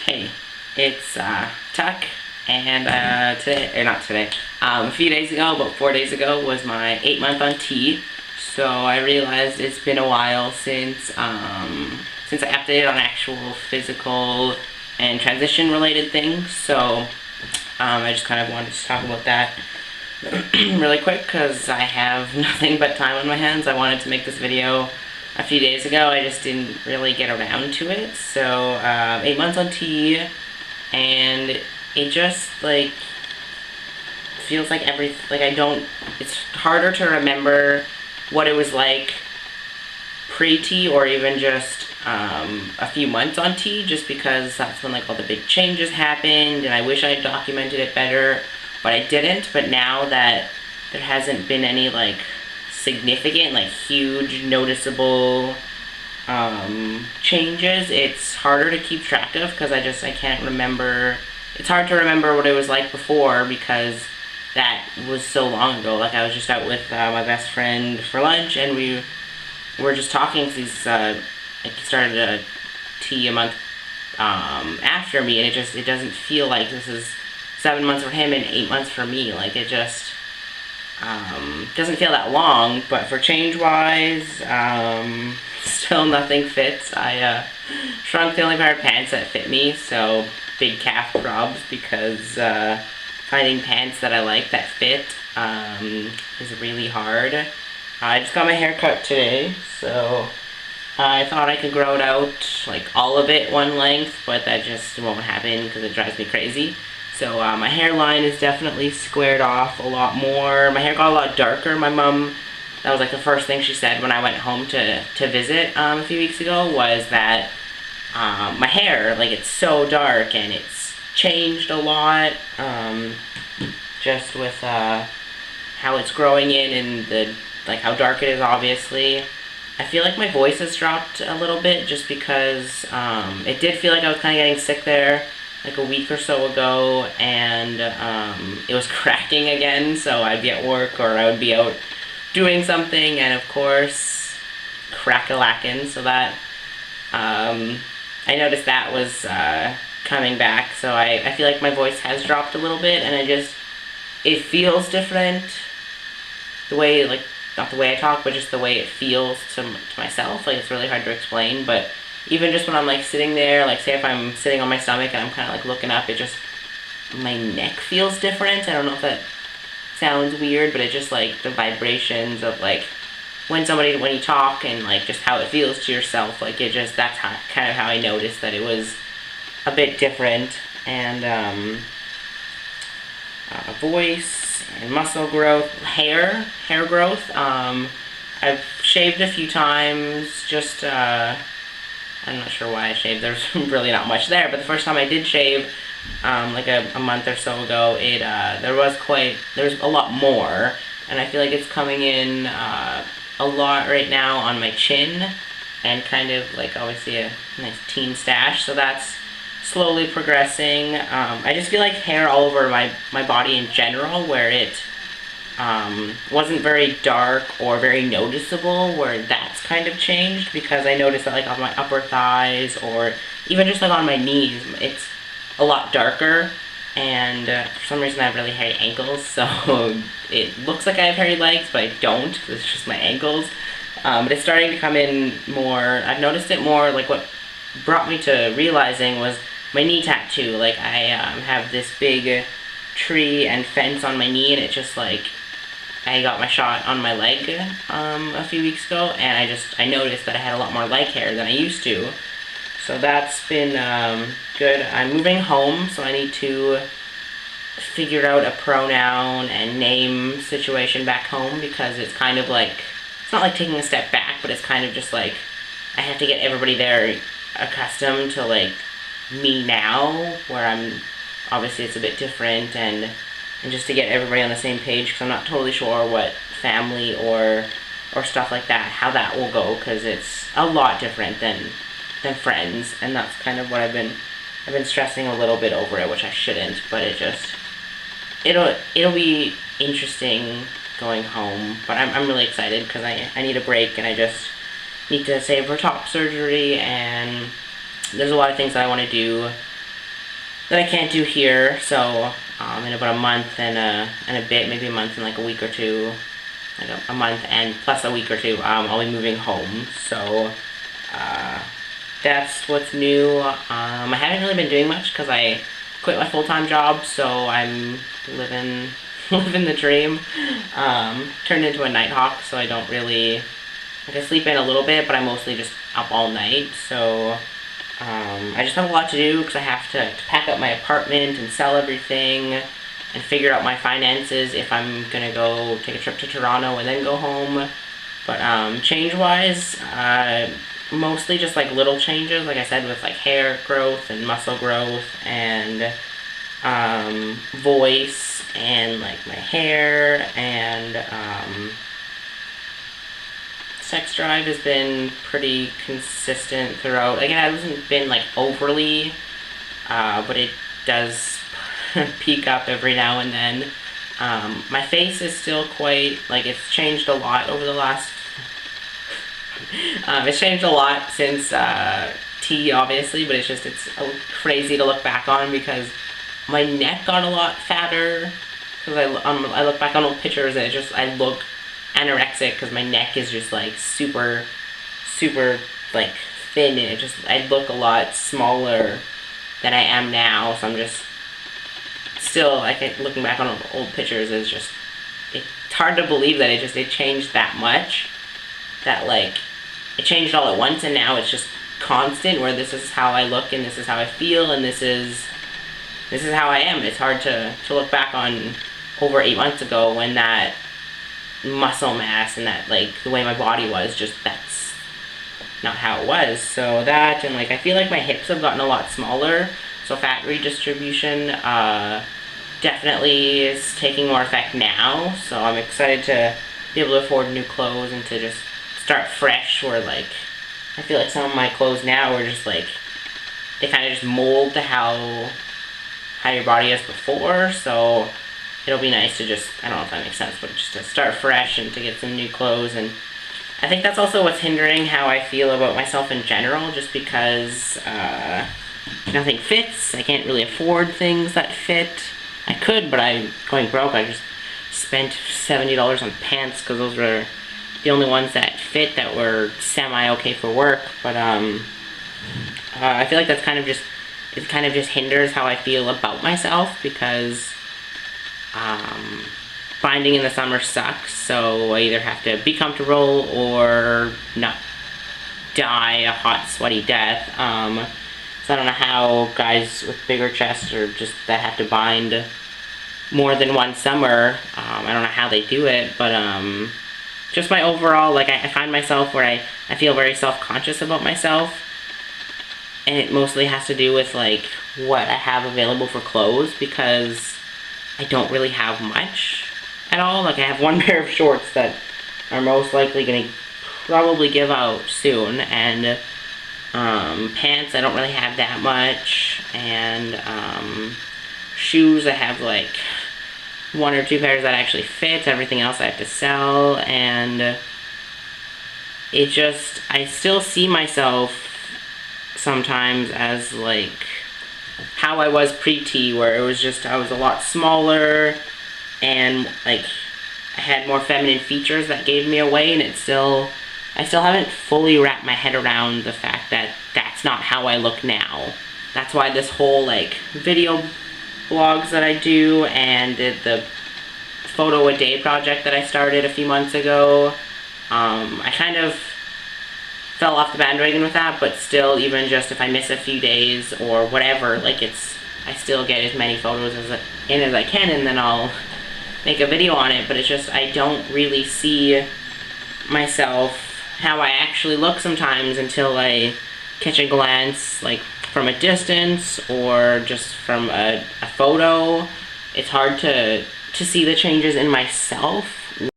Hey, it's Tuck, and a few days ago, about 4 days ago, was my 8 month on T. So I realized it's been a while since I updated on actual physical and transition related things. So I just kind of wanted to talk about that really quick because I have nothing but time on my hands. I wanted to make this video a few days ago. I just didn't really get around to it. So 8 months on T, and it just feels like it's harder to remember what it was like pre-T or even just a few months on T, just because that's when all the big changes happened, and I wish I documented it better, but I didn't. But now that there hasn't been any significant, huge, noticeable changes, it's harder to keep track of because I can't remember. It's hard to remember what it was like before because that was so long ago. I was just out with my best friend for lunch, and we were just talking because he started a T a month after me, and it doesn't feel like this is 7 months for him and 8 months for me. It just doesn't feel that long. But for change-wise, still nothing fits. I shrunk the only pair of pants that fit me, so big calf probs, because finding pants that I like that fit is really hard. I just got my hair cut today, so I thought I could grow it out, all of it one length, but that just won't happen because it drives me crazy. So my hairline is definitely squared off a lot more. My hair got a lot darker. My mom, that was the first thing she said when I went home to visit a few weeks ago, was that my hair, it's so dark and it's changed a lot, just with how it's growing in and how dark it is, obviously. I feel like my voice has dropped a little bit just because it did feel like I was kind of getting sick there a week or so ago, and it was cracking again, so I'd be at work or I would be out doing something, and of course, crack-a-lackin', so that, I noticed that was coming back, so I feel like my voice has dropped a little bit, and it feels different, the way, not the way I talk, but just the way it feels to myself. It's really hard to explain, but even just when I'm sitting there, say if I'm sitting on my stomach and I'm kind of looking up, my neck feels different. I don't know if that sounds weird, but it's just the vibrations of when you talk and just how it feels to yourself. That's kind of how I noticed that it was a bit different. And voice and muscle growth, hair growth. I've shaved a few times, just I'm not sure why I shaved. There's really not much there, but the first time I did shave, a month or so ago, there was a lot more, and I feel like it's coming in a lot right now on my chin, and kind of obviously a nice teen stash, so that's slowly progressing. I just feel like hair all over my body in general, where it wasn't very dark or very noticeable, where that's kind of changed, because I noticed that on my upper thighs or even just on my knees, it's a lot darker, and for some reason I have really hairy ankles, so it looks like I have hairy legs, but I don't, because it's just my ankles. But it's starting to come in more. I've noticed it more. What brought me to realizing was my knee tattoo. I have this big tree and fence on my knee, and it just I got my shot on my leg a few weeks ago, and I noticed that I had a lot more leg hair than I used to. So that's been good. I'm moving home, so I need to figure out a pronoun and name situation back home, because it's kind of it's not taking a step back, but it's kind of just I have to get everybody there accustomed to me now, where I'm, obviously it's a bit different, and just to get everybody on the same page, because I'm not totally sure what family or stuff like that, how that will go, because it's a lot different than friends, and that's kind of what I've been stressing a little bit over it, which I shouldn't, but it'll be interesting going home, but I'm really excited because I need a break, and I just need to save for top surgery, and there's a lot of things that I want to do that I can't do here. So in about a month and a bit, maybe a month and like a week or two, like a month and plus a week or two, I'll be moving home. So that's what's new. I haven't really been doing much because I quit my full-time job, so I'm living the dream. Turned into a nighthawk, so I don't really, I can sleep in a little bit, but I'm mostly just up all night. So I just have a lot to do because I have to pack up my apartment and sell everything and figure out my finances if I'm gonna go take a trip to Toronto and then go home. But change-wise, mostly just like little changes, like I said, with like hair growth and muscle growth and voice and like my hair, and sex drive has been pretty consistent throughout. Again, it hasn't been like overly, but it does peak up every now and then. My face is still quite, like, it's changed a lot over the last it's changed a lot since T, obviously, but it's crazy to look back on because my neck got a lot fatter. Because I look back on old pictures and I look anorexic because my neck is just like super like thin, and I look a lot smaller than I am now. So I'm just still, like, looking back on old pictures is just, it's hard to believe that it changed that much. That, like, it changed all at once, and now it's just constant, where this is how I look and this is how I feel and this is how I am. It's hard to look back on over 8 months ago when that muscle mass and that, like, the way my body was, just, that's not how it was. So that, and like, I feel like my hips have gotten a lot smaller, so fat redistribution definitely is taking more effect now. So I'm excited to be able to afford new clothes and to just start fresh, where, like, I feel like some of my clothes now are just like, they kind of just mold to how your body is before. So it'll be nice to just, I don't know if that makes sense, but just to start fresh and to get some new clothes. And I think that's also what's hindering how I feel about myself in general, just because nothing fits. I can't really afford things that fit. I could, but I'm going broke. I just spent $70 on pants because those were the only ones that fit, that were semi-okay for work. But I feel like that's kind of just, it kind of just hinders how I feel about myself, because binding in the summer sucks. So I either have to be comfortable or not die a hot, sweaty death. So I don't know how guys with bigger chests, or just that have to bind more than one summer, I don't know how they do it, but just my overall, like, I find myself where I feel very self-conscious about myself, and it mostly has to do with, like, what I have available for clothes, because I don't really have much at all. Like, I have one pair of shorts that are most likely going to probably give out soon, and pants I don't really have that much, and shoes I have like 1 or 2 pairs that actually fit. Everything else I have to sell, and it just, I still see myself sometimes as like how I was pre-T, where it was just, I was a lot smaller and like I had more feminine features that gave me away, and I still haven't fully wrapped my head around the fact that that's not how I look now. That's why this whole, like, video blogs that I do, and the photo a day project that I started a few months ago, I kind of fell off the bandwagon with that, but still, even just if I miss a few days or whatever, like, I still get as many photos as I can, and then I'll make a video on it. But it's just, I don't really see myself how I actually look sometimes until I catch a glance, like, from a distance or just from a photo. It's hard to see the changes in myself